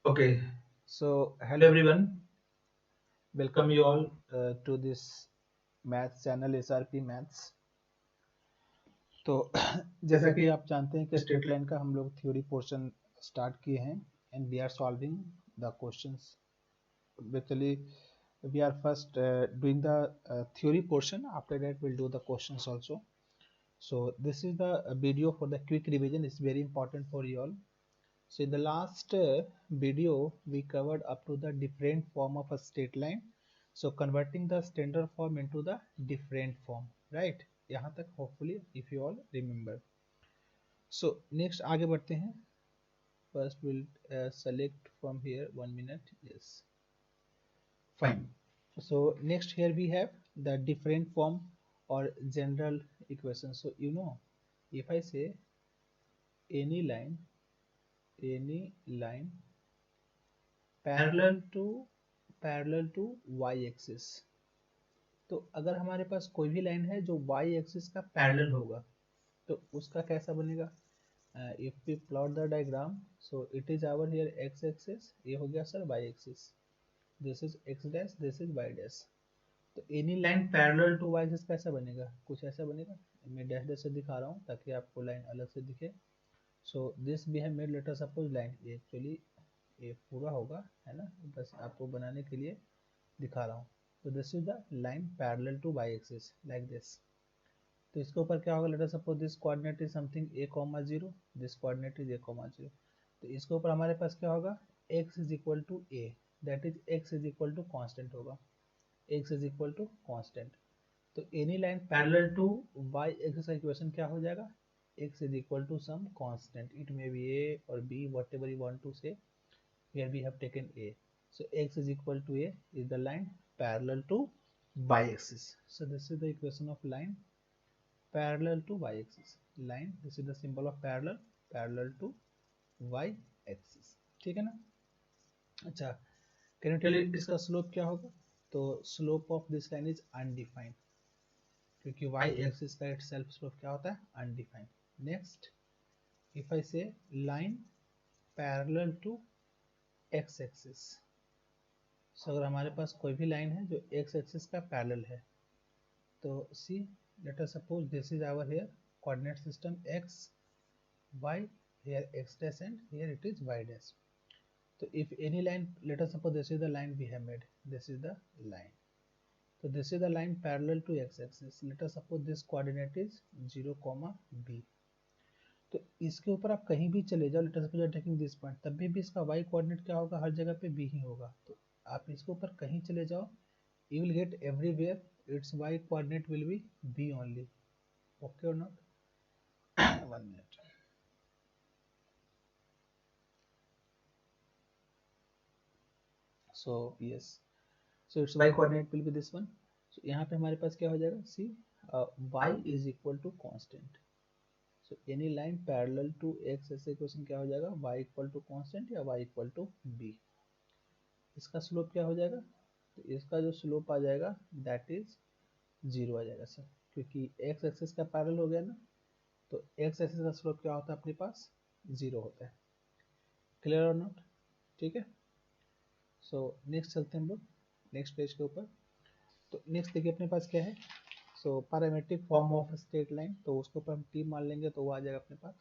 Okay, So, hello hello everyone. everyone, Welcome welcome you you all. all to this maths channel SRP Maths. तो जैसा जैसा कि कि आप जानते हैं कि स्टेट स्ट्रेट लाइन का हम लोग थ्योरी पोर्शन स्टार्ट किए हैं and we are solving the questions basically we are first doing the theory portion. After that we'll do the questions also. So this is the video for the quick revision. It's very important for you all. So in the last video, we covered up to the different form of a straight line. So converting the standard form into the different form, right? यहाँ तक hopefully if you all remember. So next आगे बढ़ते हैं. First we'll select from here 1 minute. Yes, fine. So next here we have the different form or general equation. So you know, if I say any line, any line parallel parallel to y axis, तो अगर हमारे पास कोई भी line है जो y axis का parallel होगा तो उसका कैसा बनेगा. If we plot the diagram, so it is our here x axis, ये हो गया sir y axis, this is x dash, this is y dash. तो any line line parallel parallel to y axis कैसा बनेगा, कुछ ऐसा बनेगा. मैं डैश डैश से दिखा रहा हूँ ताकि आपको लाइन अलग से दिखे. So this we have made, let us suppose line, ये एक्चुअली ये पूरा होगा है ना, बस आपको बनाने के लिए दिखा रहा हूँ. तो this is the line parallel to y axis like this. तो इसके ऊपर क्या होगा, let us suppose this coordinate is something a comma 0, this coordinate is a comma 0. तो इसके ऊपर हमारे पास क्या होगा, x is equal to a, that is x is equal to constant होगा, x is equal to constant. तो any line parallel to y axis का इक्वेशन क्या हो जाएगा, x is equal to some constant, it may be a और b, whatever you want to say. Here we have taken a, so x is equal to a is the line parallel to y axis. So this is the equation of line parallel to y axis. Line, this is the symbol of parallel to y axis. ठीक है ना. अच्छा, can you tell चलिए मी इसका इसका slope क्या होगा. तो slope of this line is undefined, क्योंकि y आई एक्स एक्सिस का इट सेल्फ स्लोप क्या होता है, undefined. Next, if I say line parallel to x axis, so अगर हमारे पास कोई भी लाइन है जो x एक्सिस का पैरेलल है, तो see, let us suppose this is our here coordinate system x y, here x dash and here it is y dash. So if any line, let us suppose this is the line we have made, this is the line, so this is the line parallel to x axis. Let us suppose this coordinate is 0 b. तो इसके ऊपर आप कहीं भी चले जाओ, late us suppose taking this point, तब भी इसका y कोऑर्डिनेट क्या होगा, हर जगह पे b ही होगा. तो आप इसके ऊपर कहीं चले जाओ, you will get everywhere its y coordinate will be b only. Okay or not? 1 minute. So yes, so its y coordinate will be this one. So यहाँ पे हमारे पास क्या हो जाएगा, see, y I is equal to constant. So any line parallel to x, ऐसे equation क्या हो जाएगा, y equal to constant या y equal to b. इसका स्लोप क्या हो जाएगा, तो इसका जो स्लोप आ जाएगा दैट इज 0 आ जाएगा सर, क्योंकि x एक्सिस का पैरेलल हो गया ना. तो x एक्सिस का स्लोप क्या होता है अपने पास, 0 होता है. क्लियर और नॉट. ठीक है. सो नेक्स्ट चलते हैं हम लोग नेक्स्ट पेज के ऊपर. तो नेक्स्ट देखिए अपने पास क्या है. So parametric form form of of straight line, तो उसके ऊपर हम टी मान लेंगे तो वो आ जाएगा अपने पास.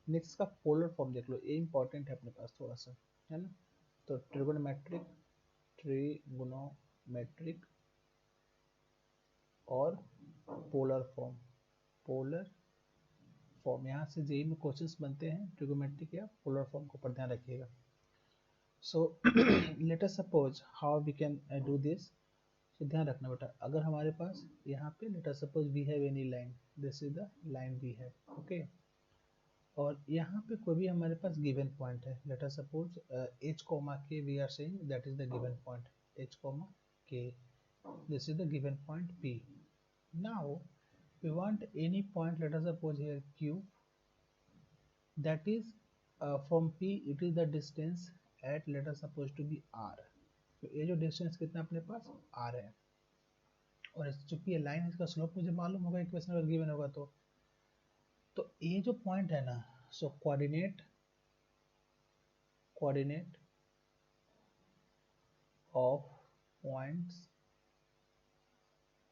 नेक्स्ट इसका पोलर फॉर्म देख लो, ये इंपॉर्टेंट है अपने पास थोड़ा सा, है ना. तो ट्रिगोनोमेट्रिक और पोलर फॉर्म, पोलर फॉर्म, यहाँ से जेई में क्वेश्चंस बनते हैं ट्रिगोमेट्रिक या पोलर फॉर्म को ऊपर ध्यान रखिएगा. So let us suppose how we can do this. तो ध्यान रखना बेटा, अगर हमारे पास यहाँ पे let us suppose we have any line, this is the line we have, okay. और यहाँ पे कोई भी हमारे पास गिवन पॉइंट है, let us suppose h comma k, we are saying that is the given point h comma k, this is the given point p. Now we want any point, let us suppose here q, that is from p it is the distance at, let us suppose to be r. तो ये जो distance कितना अपने पास r है, और चूंकि ये line, इसका स्लोप मुझे मालूम होगा इक्वेशन अगर गिवन होगा तो ये जो पॉइंट है ना, सो coordinate of points,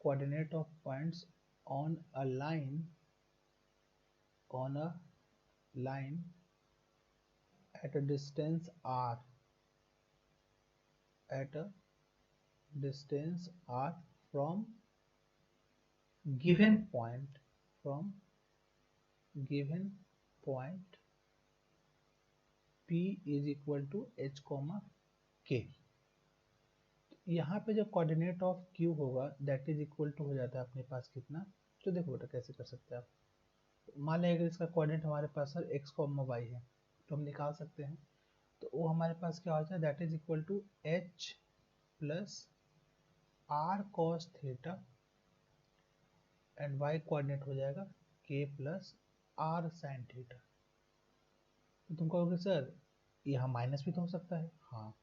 coordinate of points on a line at a distance r, at a distance r from given point, from given point p is equal to h, k। यहाँ पे जो coordinate of q होगा that is equal to हो जाता है अपने पास कितना, तो देखो बेटा कैसे कर सकते हैं आप। मान लें अगर इसका कोऑर्डिनेट हमारे पास सर x, y है, तो हम निकाल सकते हैं। तो वो हमारे पास क्या होता है, that is equal to h plus r cos theta and y coordinate हो जाएगा k plus r sin theta. तो तुम कहोगे सर यहाँ माइनस भी तो हो सकता है, हाँ।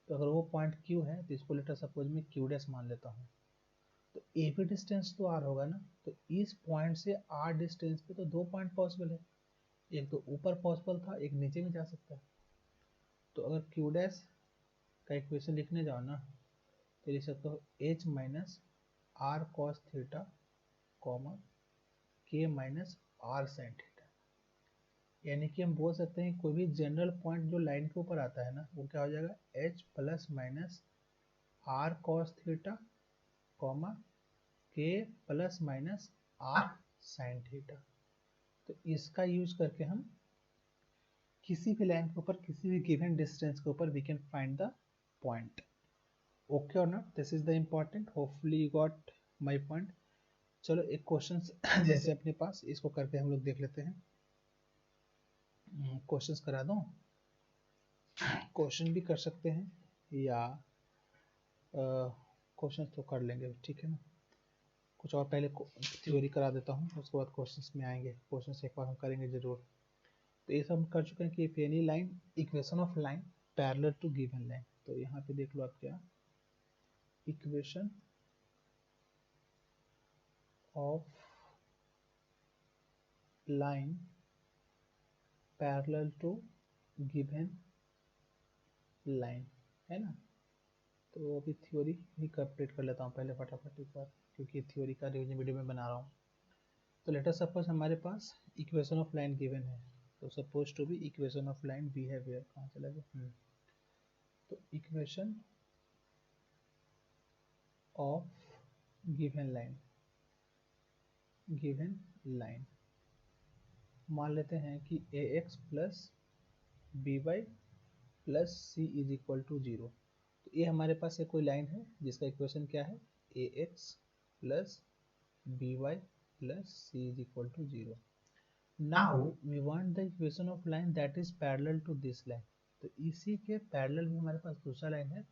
तो अगर वो पॉइंट Q है तो इसको लेटर सपोज में Q डैश मान लेता हूँ, तो ए भी डिस्टेंस तो R होगा ना, तो इस पॉइंट से R डिस्टेंस पे तो 2 पॉइंट पॉसिबल है, एक तो ऊपर पॉसिबल था, एक नीचे में जा सकता है। तो अगर Q डैश का इक्वेशन लिखने जाओ ना, तो लिख सकते हो H minus R cos theta comma K minus R sin theta. यानी कि हम बोल सकते हैं कोई भी जनरल पॉइंट जो लाइन के ऊपर आता है ना, वो क्या हो जाएगा H plus minus R cos theta comma K plus minus R sin theta. तो इसका यूज करके हम किसी भी लाइन के ऊपर, किसी भी गिवन डिस्टेंस के ऊपर we can find the point. Okay और not, this is the important, hopefully you got my point. चलो एक क्वेश्चन जैसे अपने पास, इसको करके हम लोग देख लेते हैं। क्वेश्चंस करा दूं, क्वेश्चन भी कर सकते हैं या क्वेश्चन तो कर लेंगे, ठीक है ना। कुछ और पहले थ्योरी करा देता हूँ, उसके बाद क्वेश्चंस में आएंगे। क्वेश्चंस एक बार हम करेंगे जरूर। तो ये सब हम कर चुके हैं कि if any line, equation of line parallel to given line. तो यहाँ पे देख लो आप क्या, equation of line parallel to given line है ना। तो अभी थ्योरी ही कंप्लीट कर लेता हूँ पहले फटाफट एक बार, क्योंकि थ्योरी का रिवीजन वीडियो में बना रहा हूँ। तो लेट अस सपोज हमारे पास इक्वेशन ऑफ लाइन गिवन है, तो suppose to be equation of line B है, वेयर कहाँ चला गया, तो इक्वेशन ऑफ गिवन लाइन मान लेते हैं कि ax plus by plus C is equal to 0। तो ये हमारे पास एक कोई लाइन है जिसका इक्वेशन क्या है, ax plus by plus C is equal to 0। Now we want the equation of line that is parallel to this line. तो इसी के पैरेलल में हमारे पास दूसरा लाइन है,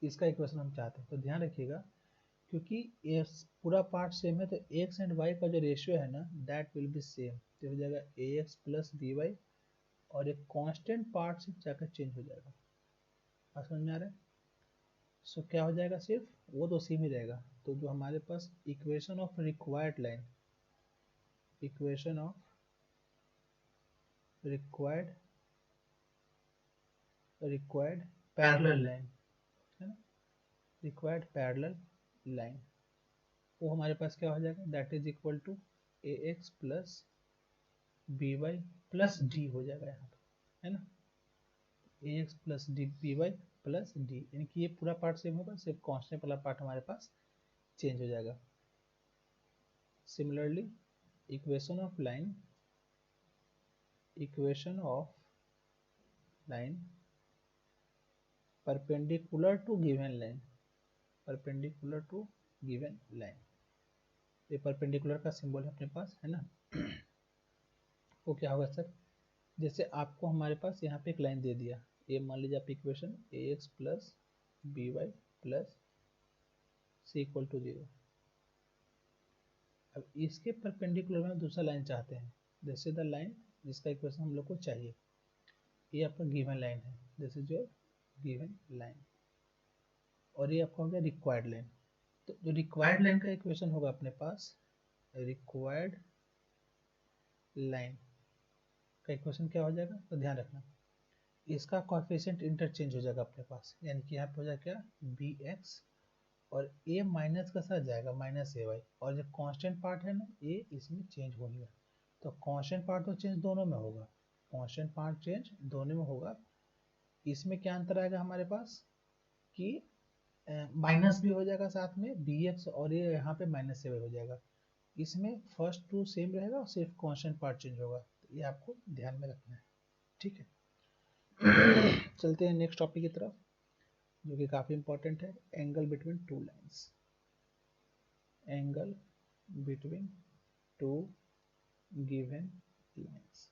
इसका इक्वेशन हम चाहते हैं। तो ध्यान रखिएगा, क्योंकि ये पूरा पार्ट सेम है, तो x एंड y का जो रेशियो है ना, दैट विल बी सेम। तो हो जाएगा ax प्लस by, और एक कांस्टेंट पार्ट सिर्फ जाकर चेंज हो जाएगा। बात समझ में आ रहा है। सो क्या हो जाएगा, सिर्फ वो तो सेम ही रहेगा। तो जो हमारे पास equation of required line, equation of required parallel line है ना, रिक्वायर्ड पैरेलल लाइन, वो हमारे पास क्या हो जाएगा, that is equal to ax plus by plus d हो जाएगा यहाँ पे, है ना। ax plus by plus d, यानी कि ये पूरा पार्ट सेम होगा, सिर्फ कांस्टेंट वाला पार्ट हमारे पास चेंज हो जाएगा। Similarly equation of line perpendicular to given line, perpendicular to given line, ये परपेंडिकुलर का सिंबल है अपने पास, है ना। वो क्या होगा सर, जैसे आपको हमारे पास यहाँ पे एक लाइन दे दिया, ये मान लीजिए आप equation ax plus by plus C equal to 0। अब इसके परपेंडिकुलर में दूसरा लाइन चाहते हैं, दिस इज द लाइन जिसका इक्वेशन हम लोग को चाहिए। ये आपका गिवन लाइन है, this is your given line, और ये आपका हो गया रिक्वायर्ड लाइन। तो जो रिक्वायर्ड लाइन का इक्वेशन होगा अपने पास, रिक्वायर्ड लाइन का इक्वेशन क्या हो जाएगा, तो ध्यान रखना इसका कॉफिशिएंट इंटरचेंज हो जाएगा अपने पास, यानी कि यहाँ पे हो जाएगा क्या बी एक्स, और ए माइनस का साथ जाएगा माइनस ए वाई, और जो कांस्टेंट पार्ट है ना ए इसमें चेंज हो गया, तो कांस्टेंट पार्ट तो चेंज दोनों में होगा, कांस्टेंट पार्ट चेंज दोनों में होगा। इसमें क्या अंतर आएगा हमारे पास कि माइनस भी हो जाएगा साथ में बी एक्स, और ये यहाँ पे माइनस से हो जाएगा। इसमें फर्स्ट टू सेम रहेगा और सिर्फ कांस्टेंट पार्ट चेंज होगा, तो ये आपको ध्यान में रखना है, ठीक है। चलते हैं नेक्स्ट टॉपिक की तरफ, जो कि काफी इंपॉर्टेंट है, angle between two lines. Angle between to given lines.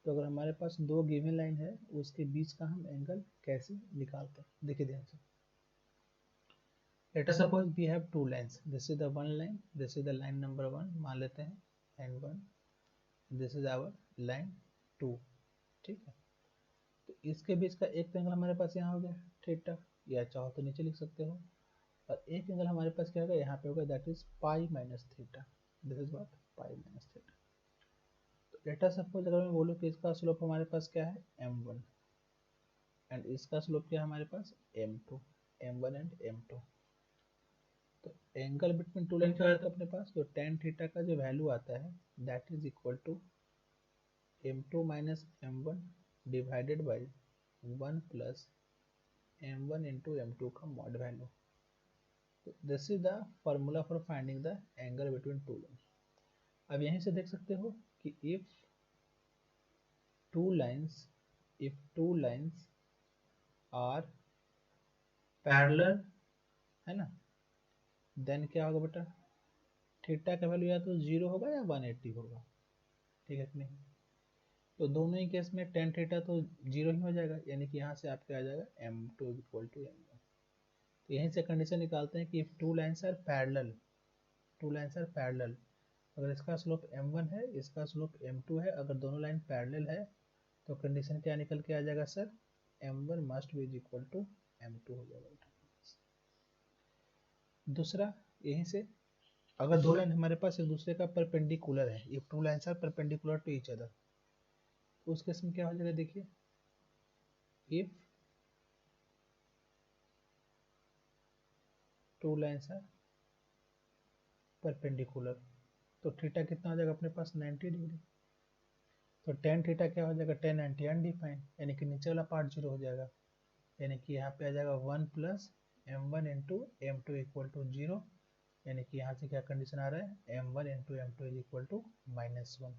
तो अगर हमारे पास दो गिवन लाइन है, उसके बीच का हम एंगल कैसे निकालते हैं, देखिए ध्यान से। Let us suppose we have two lines. This is the one line. This is the line number one. मान लेते हैं N1. This is our line 2. ठीक है। तो इसके बीच का एक एंगल हमारे पास यहाँ हो गया थीटा, या चाहो तो नीचे लिख सकते हो, और एक एंगल हमारे पास क्या होगा यहाँ पे होगा, that is pi minus theta. This is what pi minus theta. तो लेट अस सपोज अगर मैं बोलूँ कि इसका स्लोप हमारे पास क्या है m1, एंड इसका स्लोप क्या है हमारे पास m2, m1 एंड m2। तो एंगल बिटवीन टू लाइन क्या आता है अपने पास, तो टेन थीटा का जो वैल्यू आता है that is equal to m2 minus m1 divided by 1 plus m1 into m2 का मॉड वैल्यू। तो this is the formula for finding the angle between two line. अब यहीं से देख सकते हो कि if two lines are parallel, है ना, देन क्या होगा बेटा, थीटा का वैल्यू या तो 0 होगा या 180 होगा, ठीक है कि नहीं। तो दोनों ही केस में टेन थीटा तो 0 ही हो जाएगा, यानी कि यहाँ से आपका आ जाएगा m2 इक्वल टू m1। तो यहीं से कंडीशन निकालते हैं कि if two lines are parallel, two lines are parallel, अगर इसका स्लोप m1 है, इसका स्लोप m2 है, अगर दोनों लाइन पैरेलल है, तो कंडीशन क्या निकल के आ जाएगा sir, m1 must be equal to m2 हो जाएगा। दूसरा यहीं से, अगर दो लाइन हमारे पास एक दूसरे का परपेंडिकुलर है, if two lines are perpendicular to each other, उस केस में क्या हो जाएगा, देखिए if two lines are perpendicular, तो थीटा कितना हो जाएगा अपने पास 90 डिग्री। तो टेन थीटा क्या हो जाएगा, टेन एंटी अनडिफाइंड, यानी कि नीचे वाला पार्ट 0 हो जाएगा, यानी कि यहाँ पे आ जाएगा 1 plus m1 into m2 equal to 0, यानी कि यहाँ से क्या कंडीशन आ रहा है, m1 into m2 is equal to -1।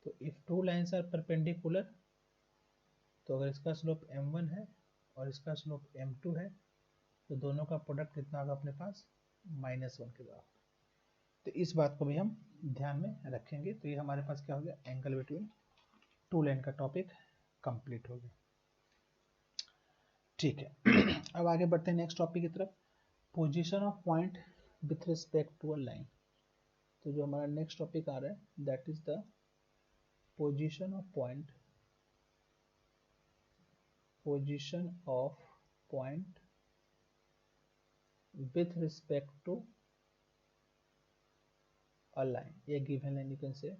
तो if two lines are perpendicular, तो अगर इसका स्लोप m1 है और इसका स्लोप m2 है, तो दोनों का प्रोडक्ट कितना होगा अपने पास, -1 के बराबर। तो इस बात को भी हम ध्यान में रखेंगे। तो ये हमारे पास क्या हो गया, एंगल बिटवीन टू लाइन का टॉपिक कंप्लीट हो गया, ठीक है। अब आगे बढ़ते हैं नेक्स्ट टॉपिक की तरफ, position of point with respect to a line. तो जो हमारा नेक्स्ट टॉपिक आ रहा है that is the position of point, position of point with respect to a line, ये given line you can say,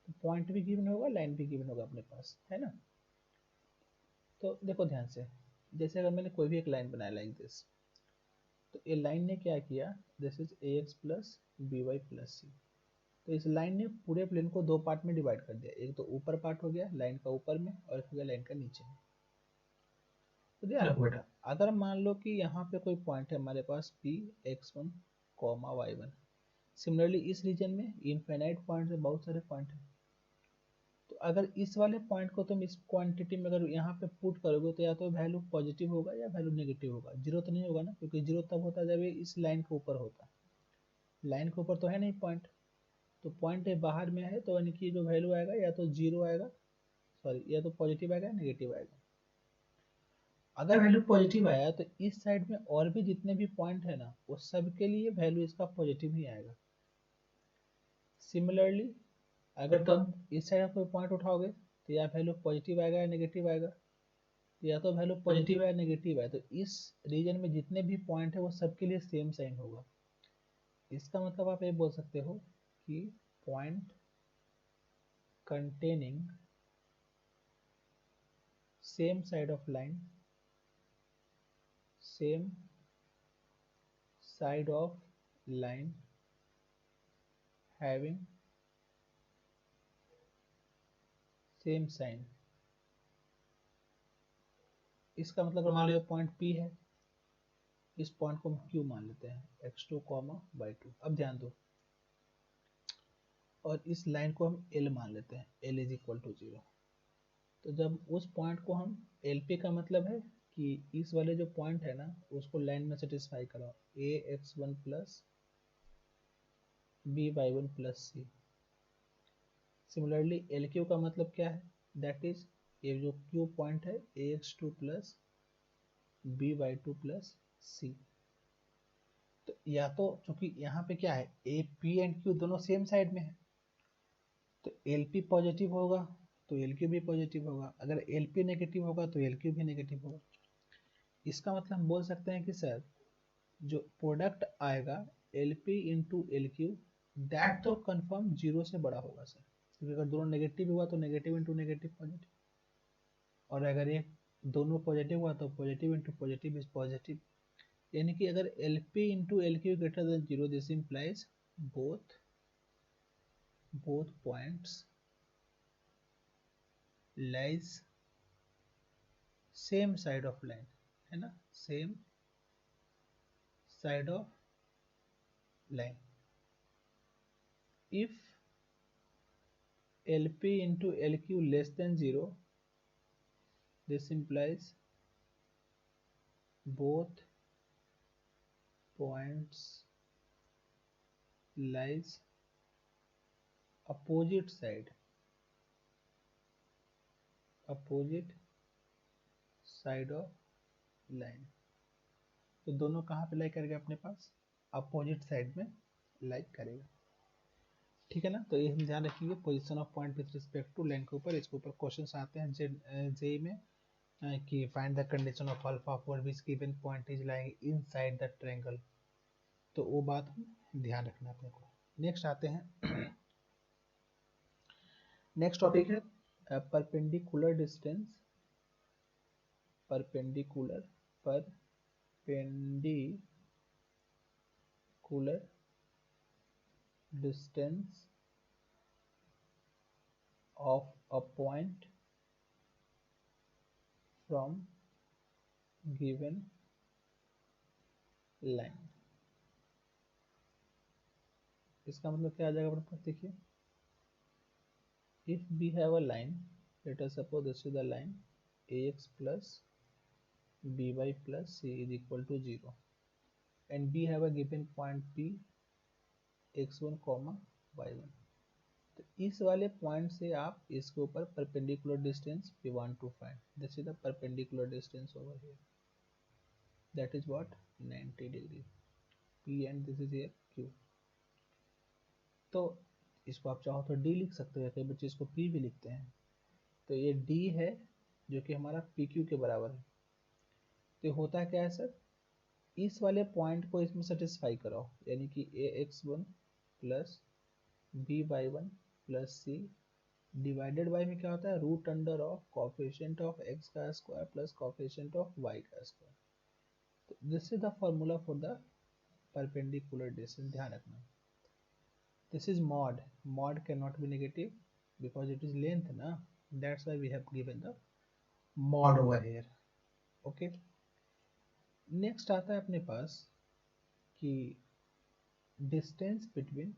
तो पॉइंट भी गिवन होगा, लाइन भी गिवन होगा अपने पास, है ना। तो देखो ध्यान से, जैसे अगर मैंने कोई भी एक लाइन बनाया लाइक दिस, तो ये लाइन ने क्या किया, this is a x plus b y plus c. तो इस लाइन ने पूरे प्लेन को दो पार्ट में डिवाइड कर दिया, एक तो ऊपर पार्ट हो गया लाइन का ऊपर में, और एक हो गया लाइन का नीचे में। तो ध्यान रखो बेटा, अगर मान लो कि यहाँ पे कोई पॉइंट है हमारे पास P x1 comma y1, similarly इस रीजन में इनफाइनाइट पॉइंट है, बहुत सारे पॉइंट है। तो अगर इस वाले पॉइंट को तुम इस क्वांटिटी में अगर यहाँ पे पुट करोगे, तो या तो वैल्यू पॉजिटिव होगा या वैल्यू नेगेटिव होगा, जीरो तो नहीं होगा ना, क्योंकि जीरो तब होता है जब ये इस लाइन के ऊपर होता है, लाइन के ऊपर तो है नहीं पॉइंट, तो पॉइंट बाहर में है, तो यानी कि जो वैल्यू आएगा या तो जीरो आएगा, सॉरी या तो पॉजिटिव आएगा नेगेटिव आएगा। अगर वैल्यू पॉजिटिव आया तो इस साइड में और भी जितने भी पॉइंट है ना, वो सब के लिए वैल्यू इसका पॉजिटिव ही आएगा। सिमिलरली अगर तुम इस साइड कोई पॉइंट उठाओगे, तो या वैल्यू पॉजिटिव आएगा या नेगेटिव आएगा, तो या तो वैल्यू पॉजिटिव है या नेगेटिव है, तो इस रीजन में जितने भी पॉइंट है वो सबके लिए सेम साइन होगा। इसका मतलब आप ये बोल सकते हो कि point containing same side of line, same side of line having same sign। इसका मतलब मान लो पॉइंट P है, इस पॉइंट को हम Q मान लेते हैं x2, y2। अब ध्यान दो, और इस लाइन को हम L मान लेते हैं, L इज इक्वल टू 0। तो जब उस पॉइंट को हम LP का मतलब है कि इस वाले जो पॉइंट है ना उसको लाइन में सेटिस्फाई कराओ, ax1 plus by1 plus c। Similarly LQ का मतलब क्या है, दैट इज ये जो Q पॉइंट है ax2 plus by2 plus c। तो या तो चूंकि यहाँ पे क्या है AP एंड Q दोनों सेम साइड में है, तो LP पॉजिटिव होगा तो LQ भी पॉजिटिव होगा, अगर LP नेगेटिव होगा तो LQ भी नेगेटिव होगा। इसका मतलब हम बोल सकते हैं कि सर जो प्रोडक्ट आएगा LP इंटू LQ दैट तो कंफर्म 0 से बड़ा होगा सर, क्योंकि अगर दोनों नेगेटिव हुआ तो नेगेटिव इंटू नेगेटिव पॉजिटिव, और अगर ये दोनों पॉजिटिव हुआ तो positive into positive is positive. यानी कि अगर LP into LQ greater than 0, this implies both points lies same side of line, है ना, same side of line। if LP into LQ less than 0, this implies both points lies opposite side of line। तो दोनों कहाँ पे लाई करेगा अपने पास, opposite side में लाई करेगा, ठीक है ना। तो ये हम ध्यान रखिए, position of point with respect to line के ऊपर, इसके ऊपर क्वेश्चंस आते हैं जे में कि find the condition of alpha for which given point is lying inside the triangle. तो वो बात हम ध्यान रखना अपने को। नेक्स्ट आते हैं, नेक्स्ट टॉपिक है perpendicular distance, perpendicular distance of a point from given line। इसका मतलब क्या आ जाएगा अपने पास, देखिए if we have a line, let us suppose this is the line ax plus by plus c is equal to 0 and we have a given point p x1 y1। तो इस वाले point से आप इसके ऊपर perpendicular distance we want to find, this is the perpendicular distance over here, that is what 90 degree p and this is here q। तो इसको आप चाहो तो d लिख सकते हो, कई बच्चे इसको p भी लिखते हैं। तो ये d है जो कि हमारा pq के बराबर है। तो होता क्या है सर, इस वाले पॉइंट को इसमें सेटिस्फाई कराओ, यानी कि ax1 plus by1 plus c divided by में क्या होता है, root under of coefficient of x का square plus coefficient of y का स्क्वायर। तो this is the formula for the perpendicular distance, ध्यान रखना। This is mod, mod cannot be negative because it is length na, that's why we have given the mod over here, okay। next आता है अपने पास कि distance between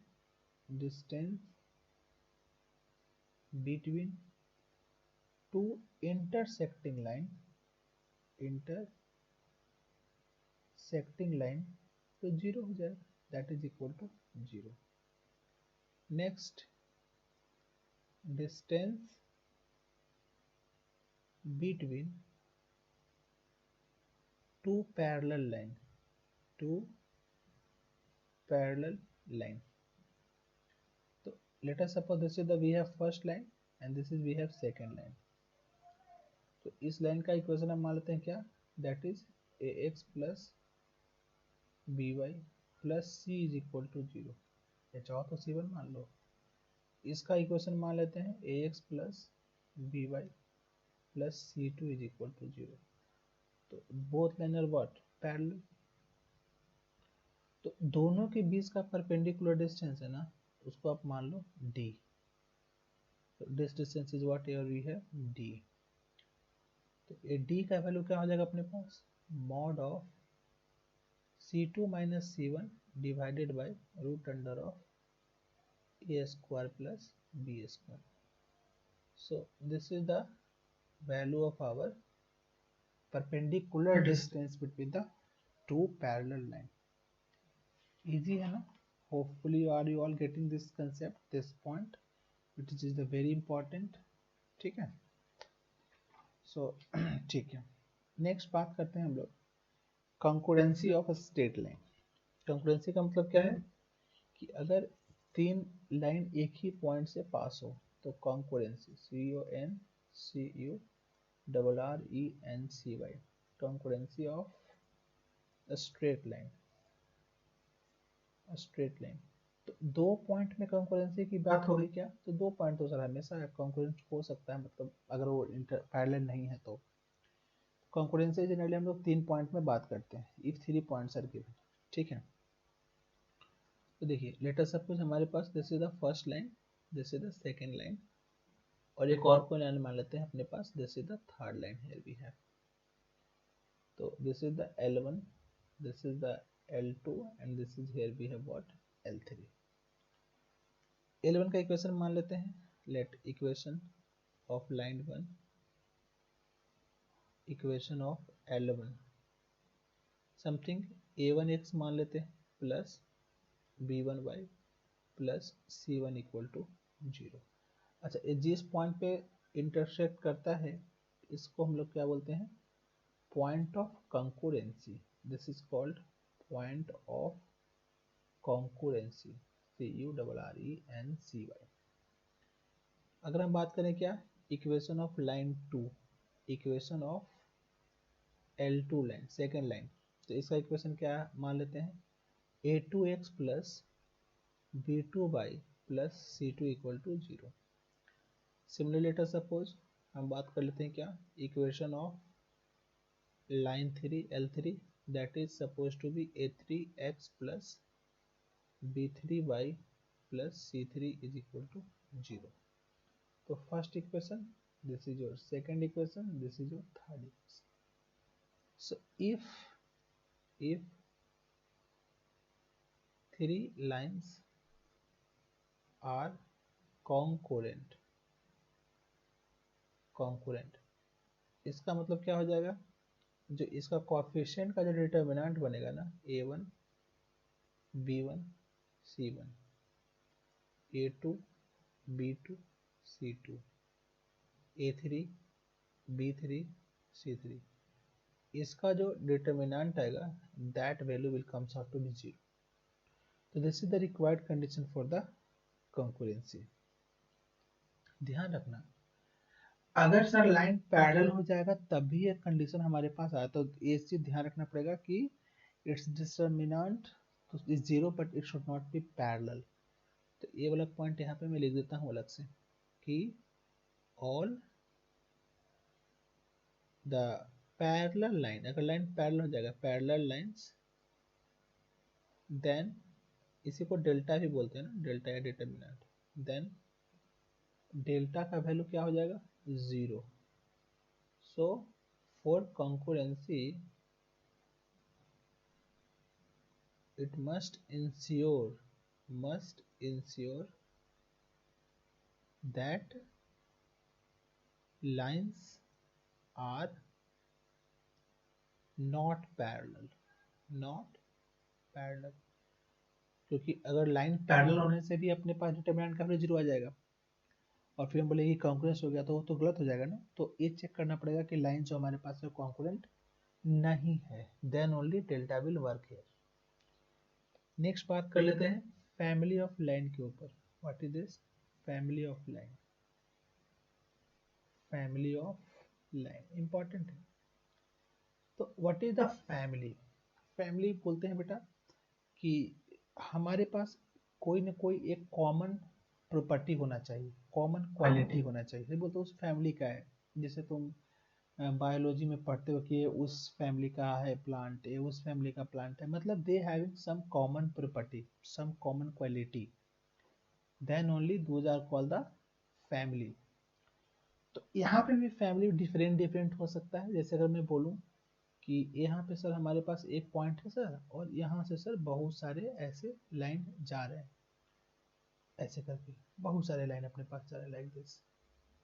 two intersecting line तो 0 हो जाएगा, that is equal to 0। next distance between two parallel line। तो let us suppose this is the we have first line and this is we have second line। तो इस line का equation हम मान लेते हैं क्या, that is ax plus by plus c is equal to 0। या चाहो तो c1 मान लो। इसका इक्वेशन मान लेते हैं ax plus by plus C2 is equal to 0। तो both line are what, parallel. तो दोनों के बीच का परपेंडिकुलर डिस्टेंस है ना, उसको आप मान लो d। तो this distance is what here we have d। तो ये d का वैल्यू क्या हो जाएगा अपने पास, mod of C2 minus C1 divided by root under of a square plus b square। So this is the value of our perpendicular distance between the two parallel line। easy है ना? hopefully you all getting this concept, this point which is the very important। ठीक है, so ठीक है, next बात करते हैं हम लोग concurrency of straight line. Concurrency का मतलब क्या है कि अगर तीन लाइन एक ही पॉइंट से पास हो तो concurrency, CONCURRENCY, concurrency of straight line. Straight line तो दो पॉइंट में कंकरेंसी की बात होगी क्या, तो दो पॉइंट तो सर हमेशा कंकरेंट हो सकता है, मतलब अगर वो पैरेलल नहीं है तो। कंकरेंसी जनरली हम लोग तीन पॉइंट में बात करते हैं, if three points are given. ठीक है, तो देखिए लेट अस सपोज हमारे पास this is the first line, this is the second line, और एक और कोई लाइन मान लेते हैं अपने पास, this is the third line here we have. तो this is the L1, this is the L2 and this is here we have what, L3। L1 का इक्वेशन मान लेते हैं, let equation of line 1, equation of L1 something A1x मान लेते हैं plus B1y plus C1 equal to 0। अच्छा, ये जिस पॉइंट पे इंटरसेक्ट करता है इसको हम लोग क्या बोलते हैं, point of concurrency. This is called point of concurrency, CURRENCY। अगर हम बात करें क्या, equation of line 2, equation of L2 line, second line, तो इसका इक्वेशन क्या मान लेते हैं, A2x plus B2y plus C2 equal to 0। Similarly let us suppose हम बात कर लेते हैं क्या, equation of line 3 L3, that is supposed to be A3x plus B3y plus C3 is equal to 0। तो first equation, this is your second equation, this is your third equation. So if three lines are concurrent, इसका मतलब क्या हो जाएगा, जो इसका coefficient का जो डिटर्मिनेंट बनेगा ना, A1 B1 C1, A2 B2 C2, A3 B3 C3, इसका जो डिटर्मिनेंट आएगा that value will comes out to be 0। तो this is the required condition for the concurrency. ध्यान रखना, अगर सर लाइन पैरेलल हो जाएगा तब भी एक कंडीशन हमारे पास आया, तो ये चीज ध्यान रखना पड़ेगा कि its determinant is 0 but it should not be parallel. तो ये वाला पॉइंट यहाँ पे मैं लिख देता हूँ अलग से कि ऑल द पैरेलल लाइन, अगर लाइन पैरेलल हो जाएगा, पैरेलल लाइंस, देन इसी को डेल्टा भी बोलते हैं ना, डेल्टा या डिटर्मिनेंट, देन डेल्टा का वैल्यू क्या हो जाएगा, 0। So for concurrency it must ensure that lines are not parallel, क्योंकि अगर लाइन पैरेलल होने से भी अपने पास डिटर्मिनेंट का वैल्यू 0 आ जाएगा और फिर हम बोले कि कॉन्करेंस हो गया तो वो तो गलत हो जाएगा ना। तो ये चेक करना पड़ेगा कि लाइन जो हमारे पास है कॉन्करेंट नहीं है, then only delta will work here. Next बात कर लेते हैं फैमिली ऑफ लाइन के ऊपर। What is this, family of line, family of line important है। तो what is the family, family बोलते हैं बेटा कि हमारे पास कोई ना कोई एक कॉमन प्रॉपर्टी होना चाहिए, कॉमन क्वालिटी होना चाहिए, बोलते हैं उस फैमिली का है। जैसे तुम बायोलॉजी में पढ़ते हो कि ये उस फैमिली का है प्लांट, ये उस फैमिली का प्लांट है, मतलब they having some common property, some common quality, then only those are called the family. तो यहाँ पे भी फैमिली डिफरेंट डिफरेंट हो सकता है। जैसे अगर मैं बोलूँ कि यहाँ पे सर हमारे पास एक पॉइंट है सर, और यहाँ से सर बहुत सारे ऐसे लाइन जा रहे हैं, ऐसे करके बहुत सारे लाइन अपने पास जा रहे हैं, लाइक दिस,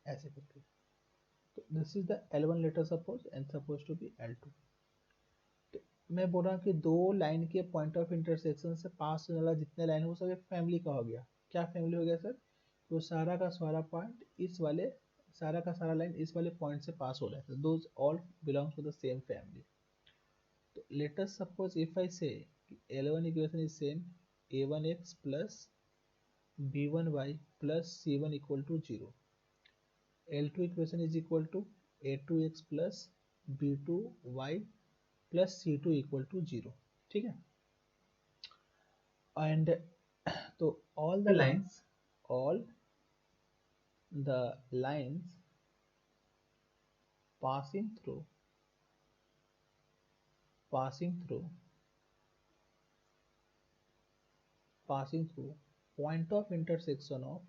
ऐसे करके। तो this is the L1 letter suppose and suppose to be L2। तो मैं बोल रहा हूँ कि दो लाइन के पॉइंट ऑफ इंटरसेक्शन से पास होने वाला जितने लाइन वो सब एक फैमिली का हो गया। क्या फैमिली हो गया सर? तो सारा का सारा पॉइंट इस वाले, सारा का सारा लाइन इस वाले पॉइंट से पास हो रहा है, those all belongs to the same family. तो let us suppose if I say L1 equation is same, a1x plus b1y plus c1 equal to 0, L2 equation is equal to a2x plus b2y plus c2 equal to 0, ठीक है। And तो all the lines passing through point of intersection of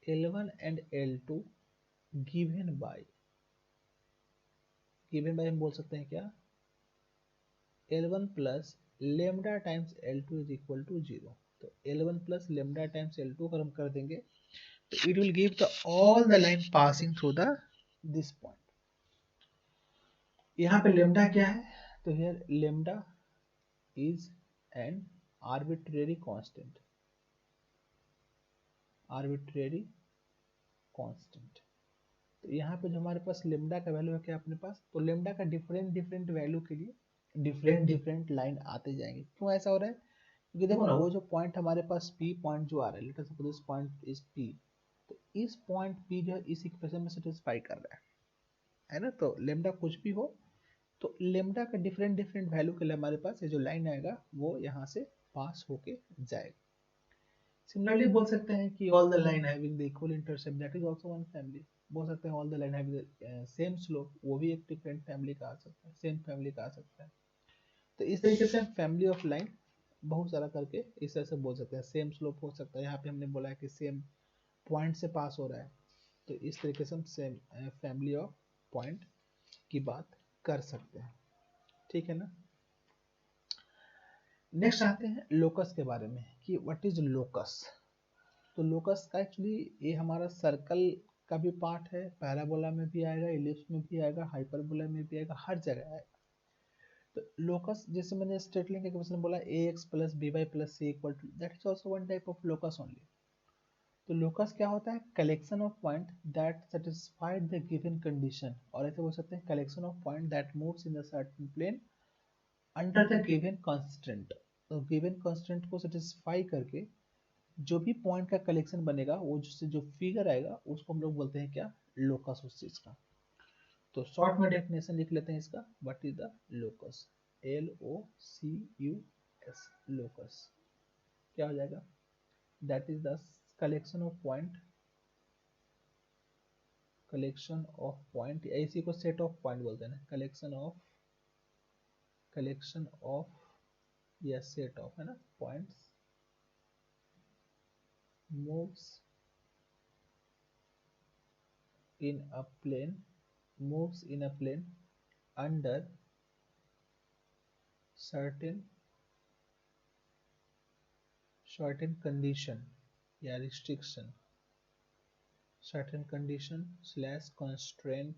L1 and L2 given by हम बोल सकते हैं क्या, L1 plus lambda times L2 is equal to 0। तो L1 plus lambda times L2 अगर हम कर देंगे तो it will give the all the line passing through the this point. यहाँ पे लेमडा क्या है? तो here lambda is an arbitrary constant, तो यहाँ पे जो हमारे पास लेमडा का वैल्यू है क्या अपने पास, तो लेमडा का डिफरेंट डिफरेंट वैल्यू के लिए डिफरेंट डिफरेंट लाइन आते जाएंगे। क्यों ऐसा हो रहा है? क्योंकि देखो ना, वो जो पॉइंट हमारे पास P पॉइंट जो आ रहा है, let us suppose this point is P, तो इस पॉइंट P जो है इस इक्वेशन में सेटिस्फाई कर रहा है ना। तो लेमडा कुछ भी हो, तो लेमडा का डिफरेंट डिफरेंट वैल्यू के लिए हमारे पास ये जो लाइन आएगा वो यहाँ से पास होके जाएगा। सिमिलरली बोल सकते हैं कि all the line having the equal intercept that is also one family. बोल सकते हैं all the line having the same slope, वो भी एक डिफरेंट फैमिली का आ सकता है, सेम फैमिली का आ सकता है। तो इस तरीके से हम फैमिली ऑफ लाइन बहुत सारा करके इस तरह से बोल सकते हैं। सेम स्लोप हो सकता है, यहाँ पे हमने बोला है कि सेम पॉइंट से पास हो रहा है, तो इस तरीके से हम सेम फैमिली ऑफ पॉइंट की बात कर सकते हैं, ठीक है ना। नेक्स्ट आते हैं लोकस के बारे में कि व्हाट इज लोकस। तो लोकस का एक्चुअली ये हमारा सर्कल का भी पार्ट है, पैराबोला में भी आएगा, इलिप्स में भी आएगा, हाइपरबोला में भी आएगा, हर जगह आएगा। तो लोकस जैसे मैंने स्ट्रेटलिंग के क्वेश्चन बोला ax plus by plus c equal to, that is also one type of locus only. तो लोकस क्या होता है? Collection of point that satisfied the given condition, और ऐसे बोल सकते हैं collection of point that moves in the certain plane under the given constraint. तो गिवन कंस्ट्रेंट को सेटिस्फाई करके जो भी पॉइंट का कलेक्शन बनेगा, वो जिससे जो फिगर आएगा उसको हम लोग बोलते हैं क्या, लोकस उस चीज का। तो शॉर्ट में डेफिनेशन लिख लेते हैं इसका, what is the locus, LOCUS, locus क्या हो जाएगा, that is the collection of point, इसी को सेट ऑफ पॉइंट बोलते हैं ना, कलेक्शन ऑफ या सेट ऑफ, है ना, points moves in a plane under certain condition या restriction, certain condition slash constraint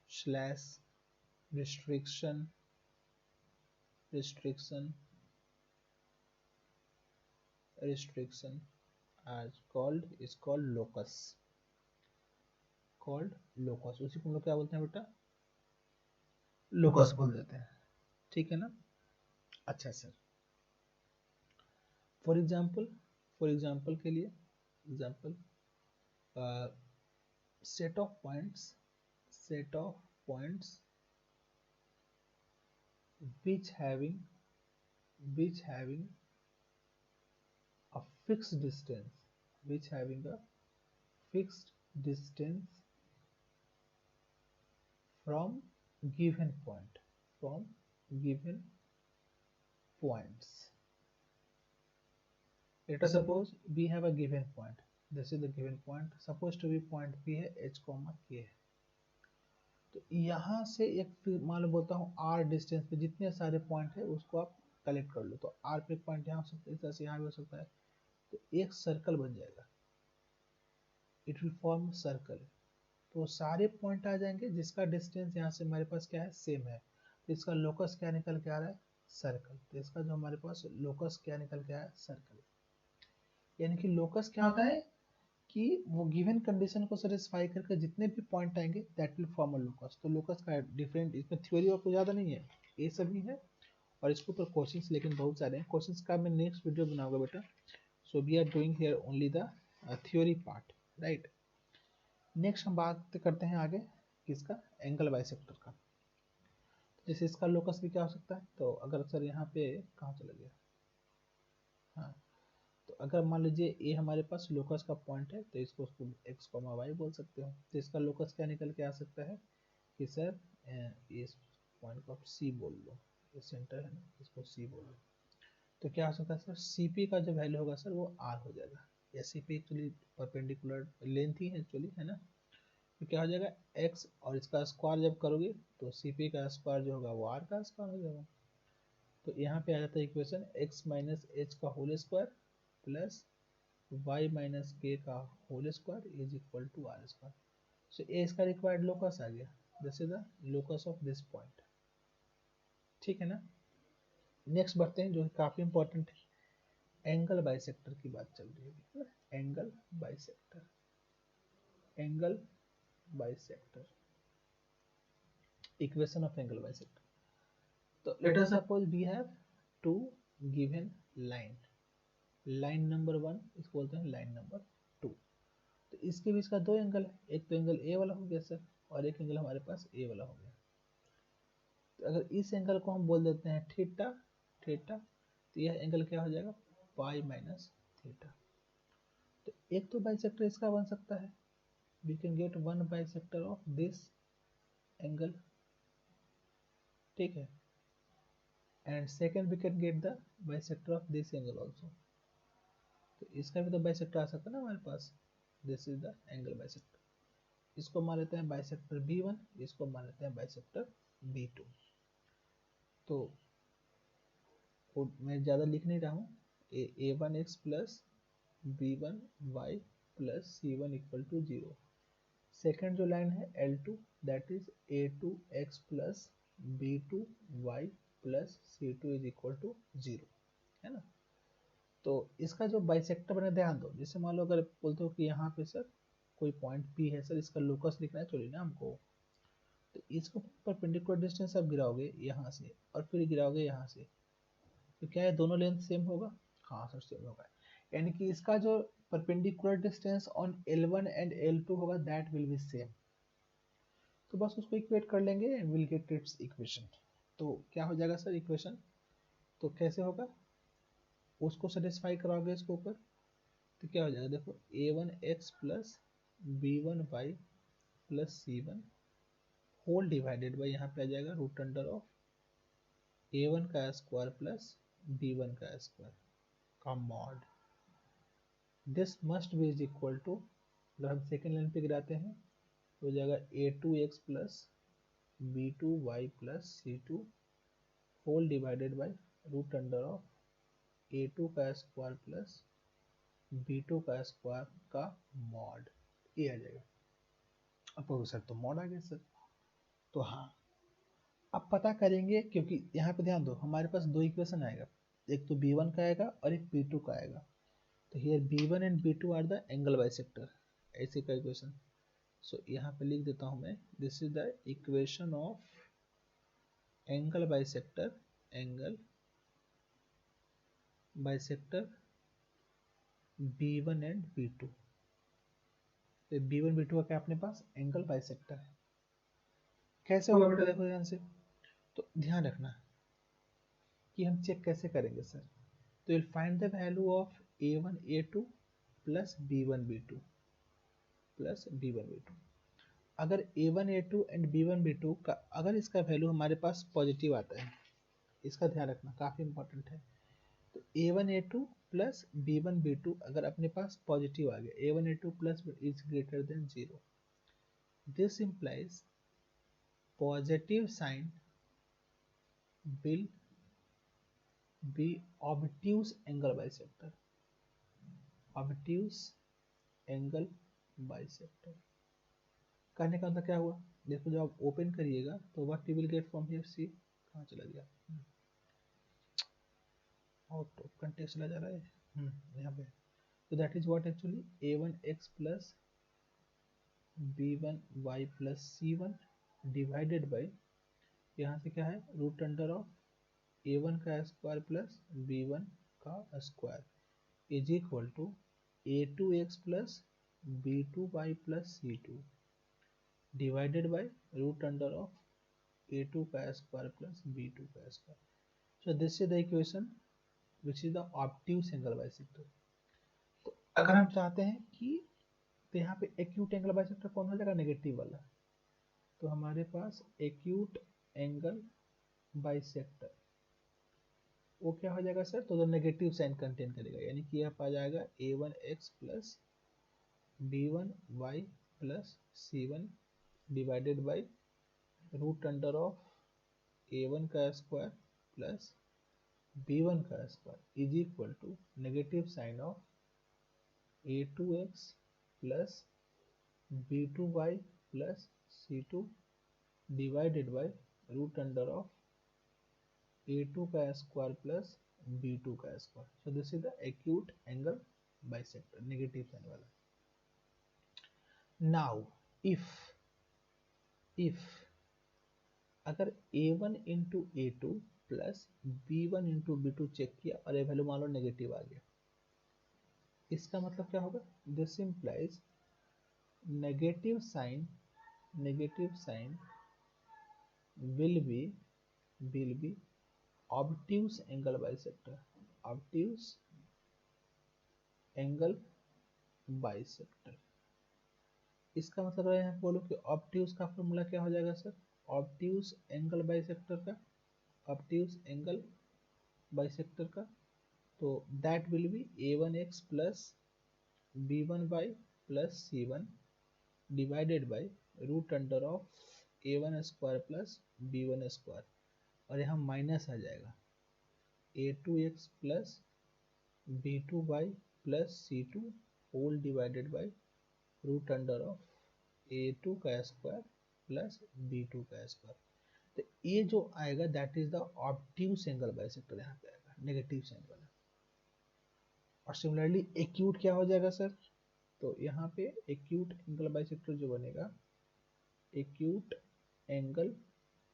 slash restriction as is called locus, उसी को हम लोग क्या बोलते हैं बेटा, लोकस बोल देते हैं, ठीक है ना। अच्छा सर, फॉर एग्जाम्पल के लिए example, set of points which having which having a fixed distance, which having a fixed distance from given point, from given points. Let us suppose we have a given point. This is the given point, supposed to be point P है, h comma k है. तो यहाँ से एक मान लो बोलता हूँ r distance पे जितने सारे पॉइंट है उसको आप कलेक्ट कर लो. तो r पे एक पॉइंट यहाँ हो सकता है, इस तरह से यहाँ भी हो सकता है. तो एक सर्कल बन जाएगा, इट विल फॉर्म सर्कल. तो सारे पॉइंट आ जाएंगे जिसका डिस्टेंस यहाँ से हमारे पास क्या है, सेम है. तो इसका लोकस क्या निकल के आ रहा है, सर्कल. तो इसका जो हमारे पास लोकस क्या निकल के आया, सर्कल. यानी कि लोकस क्या होता है कि वो गिवन कंडीशन को सेटिस्फाई करके जितने भी पॉइंट आएंगे that will form a locus. तो लोकस का डिफरेंट, इसमें थ्योरी आपको ज़्यादा नहीं है, ये सभी है. और इसके ऊपर क्वेश्चंस लेकिन बहुत सारे हैं. क्वेश्चंस का मैं नेक्स्ट वीडियो बनाऊंगा बेटा. So we are doing here only the theory part, right. Next हम बात करते हैं आगे किसका, एंगल बाइसेक्टर का. जैसे इसका लोकस भी क्या हो सकता है. तो अगर सर यहाँ पे कहाँ चला गया, हाँ, तो अगर मान लीजिए ये हमारे पास लोकस का पॉइंट है तो इसको एक्स कॉमा वाई बोल सकते हो. तो इसका लोकस क्या निकल के आ सकता है कि सर इस पॉइंट को आप सी बोल लो, ये सेंटर है ना, इसको सी बोल लो. तो क्या हो सकता है सर, सी पी का जो वैल्यू होगा सर वो आर हो जाएगा. या C P actually perpendicular length ही है एक्चुअली, है ना. तो क्या हो जाएगा एक्स और इसका स्क्वायर जब करोगे तो सी पी का स्क्वायर जो होगा वो आर का स्क्वायर हो जाएगा. तो यहाँ पे आ जाता है इक्वेशन एक्स माइनस एच का whole square plus y minus k का whole square is equal to r square. So ए इसका रिक्वायर्ड लोकस आ गया, this is the locus of this point. ठीक है ना. नेक्स्ट बढ़ते हैं जो काफी इंपॉर्टेंट है, एंगल बाइसेक्टर की बात चल रही है. Angle bisector, angle bisector, equation of angle bisector. तो let us suppose we have two given line, line number 1 इसको बोलते हैं लाइन नंबर 2. तो इसके बीच का दो एंगल है, एक तो एंगल ए वाला हो गया सर और एक एंगल हमारे पास ए वाला हो गया. तो अगर इस एंगल को हम बोल देते हैं थीटा, थीटा, तो यह एंगल क्या हो जाएगा, पाई माइनस थीटा. तो एक तो बाइसेक्टर इसका बन सकता है, we can get one bisector of this angle, ठीक है. And second we can get the bisector of this angle also. तो इसका भी तो बाइसेक्टर आ सकता है ना हमारे पास, this is the angle bisector. इसको मान लेते हैं बाइसेक्टर B1, इसको मान लेते हैं बाइसेक्टर B2. तो मैं ज़्यादा लिख नहीं रहा हूँ, a1x plus b1y plus c1 equal to 0. Second जो लाइन है L2 that is a2x plus b2y plus c2 is equal to 0, है ना. तो इसका जो बाइसेक्टर बने ध्यान दो, जैसे मान लो अगर बोलते हो कि यहाँ पे सर कोई पॉइंट P है सर, इसका लोकस लिखना है चलिए ना हमको. तो इसको परपेंडिकुलर डिस्टेंस आप गिराओगे यहाँ से और फिर गिराओगे यहाँ से, तो क्या है दोनों लेंथ सेम होगा, हाँ सर सेम होगा. यानी कि इसका जो perpendicular distance on L1 and L2 होगा दैट विल बी सेम. तो बस उसको इक्वेट कर लेंगे and will get it's equation. तो क्या हो जाएगा सर इक्वेशन, तो कैसे होगा, उसको सेटिस्फाई कराओगे इसके ऊपर. तो क्या हो जाएगा देखो, a1x plus b1y plus c1 whole divided by यहाँ पे आ जाएगा रूट अंडर ऑफ a1 का स्क्वायर प्लस b1 का स्क्वायर का mod. This must be is equal to, अगर हम सेकेंड लाइन पे गिराते हैं तो हो जाएगा a2x plus b2y plus c2 whole divided by root under of a2 का स्क्वायर प्लस b2 का स्क्वायर का मॉड, ये आ जाएगा. अब सर तो मॉड आ गया सर. तो हाँ अब पता करेंगे, क्योंकि यहाँ पे ध्यान दो हमारे पास दो इक्वेशन आएगा, एक तो b1 का आएगा और एक b2 का आएगा. तो here b1 and b2 are the angle bisector, ऐसे का इक्वेशन. सो यहाँ पे लिख देता हूँ मैं, this is the equation of angle bisector, angle bisector b1 and b2. तो b1 b2 का क्या अपने पास एंगल बाइसेक्टर है. कैसे होगा बेटा देखो ध्यान से, तो ध्यान रखना कि हम चेक कैसे करेंगे सर? तो will find the value of a1 a2 plus b1 b2 plus b1 b2। अगर a1 a2 and b1 b2 का अगर इसका वैल्यू हमारे पास पॉजिटिव आता है, इसका ध्यान रखना काफ़ी इंपॉर्टेंट है। तो a1 a2 plus b1 b2 अगर अपने पास पॉजिटिव आ गया, a1 a2 plus is greater than 0, this implies positive sign will be obtuse angle bisector, obtuse angle bisector। कहने का मतलब क्या हुआ? देखो जब आप ओपन करिएगा तो what you will get from here, see कहाँ चला गया, आउट ऑफ कंटेक्स्ट चला जा रहा है यहाँ पे। तो that is what actually a1x plus b1y plus c1 divided by, यहाँ से क्या है, रूट अंडर ऑफ a1 का स्क्वायर प्लस b1 का square is equal to a2x plus b2y plus c2 divided by root under of a2 का square plus b2 का square. So this is the equation which is the obtuse angle bisector. तो अगर हम चाहते हैं कि तो यहाँ पे एक्यूट एंगल बाइसेक्टर कौन हो जाएगा, नेगेटिव वाला। तो हमारे पास एक्यूट एंगल बाइसेक्टर वो क्या हो जाएगा सर, तो नेगेटिव साइन कंटेन करेगा, यानी कि यहाँ आ जाएगा a1x plus b1y plus c1 divided by root under of a1 का स्क्वायर प्लस b1 का square is equal to negative sine of a2x plus b2y plus c2 divided by root under of a2 का square plus b2 का square. So this is the acute angle bisector, negative sine वाला। Now if अगर a1 into a2 plus b1 into b2 check किया और ये value मान लो negative आ गया, इसका मतलब क्या होगा, this implies negative sine will be obtuse angle bisector, obtuse angle bisector। इसका मतलब है यहाँ बोलो कि ऑब्ट्यूज का फॉर्मूला क्या हो जाएगा सर, ऑब्ट्यूज एंगल बाइसेक्टर का, ऑब्ट्यूज एंगल बाइसेक्टर का, तो that will be a1x plus b1y plus c1 divided by root under of a1 square plus b1 square, और यहाँ माइनस आ जाएगा a2x plus b2y plus c2 whole divided by root under of a2 का square plus b2 का square. तो ये जो आएगा that is the obtuse angle bisector, यहाँ पे आएगा नेगेटिव साइन वाला। और सिमिलरली एक्यूट क्या हो जाएगा सर, तो यहाँ पे एक्यूट एंगल बाइसेक्टर जो बनेगा, एक्यूट एंगल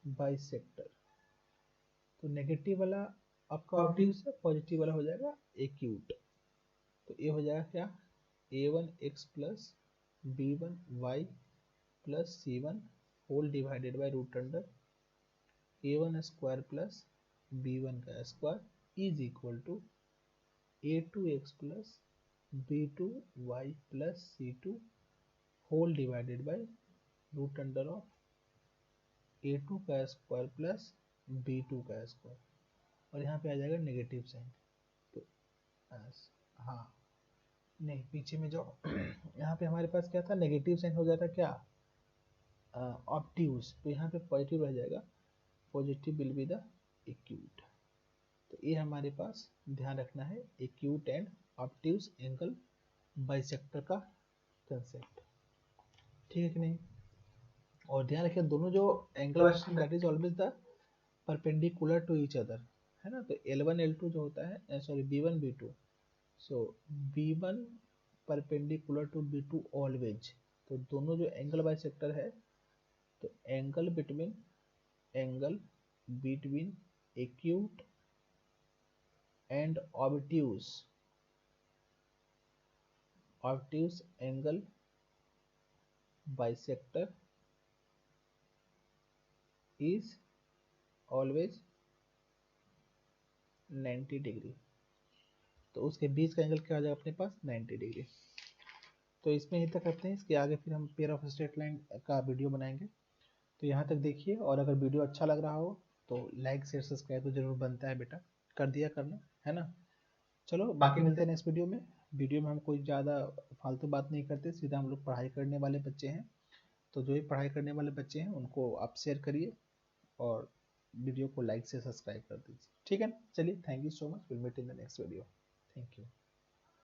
बाइसेक्टर, तो नेगेटिव वाला आपका ऑब्ट्यूज है, पॉजिटिव वाला हो जाएगा एक्यूट। तो ये हो जाएगा क्या, a1x plus b1y plus c1 whole divided by root under a1 square plus b1 का square is equal to a2x plus b2y plus c2 whole divided by root under of a2 का square plus b2 का square, और यहाँ पे आ जाएगा negative sign. तो हाँ नहीं, पीछे में जो यहाँ पे हमारे पास क्या था, नेगेटिव साइन हो जाता क्या, ऑब्ट्यूज, तो यहाँ पे पॉजिटिव रह जाएगा, positive will be the acute. तो ये हमारे पास ध्यान रखना है acute and obtuse angle bisector का कंसेप्ट, ठीक है कि नहीं। और ध्यान रखिए दोनों जो angle bisector that is always the perpendicular to each other, है ना। तो L1 L2 जो होता है, sorry B1 B2, so B1 perpendicular to B2 always. तो दोनों जो एंगल बाइसेक्टर है, तो angle between acute and obtuse angle bisector is always 90 degree, तो उसके बीच का एंगल क्या आ जाएगा अपने पास 90 डिग्री। तो इसमें यहीं तक करते हैं, इसके आगे फिर हम पेयर ऑफ स्ट्रेट लाइन का वीडियो बनाएंगे। तो यहाँ तक देखिए, और अगर वीडियो अच्छा लग रहा हो तो लाइक शेयर सब्सक्राइब तो जरूर बनता है बेटा, कर दिया करना, है ना। चलो बाकी मिलते हैं नेक्स्ट वीडियो में। वीडियो में हम कोई ज़्यादा फालतू बात नहीं करते, सीधा हम लोग पढ़ाई करने वाले बच्चे हैं। तो जो भी पढ़ाई करने वाले बच्चे हैं उनको आप शेयर करिए और वीडियो को लाइक से सब्सक्राइब कर दीजिए, ठीक है ना। चलिए, thank you so much, will meet in the next video. Thank you.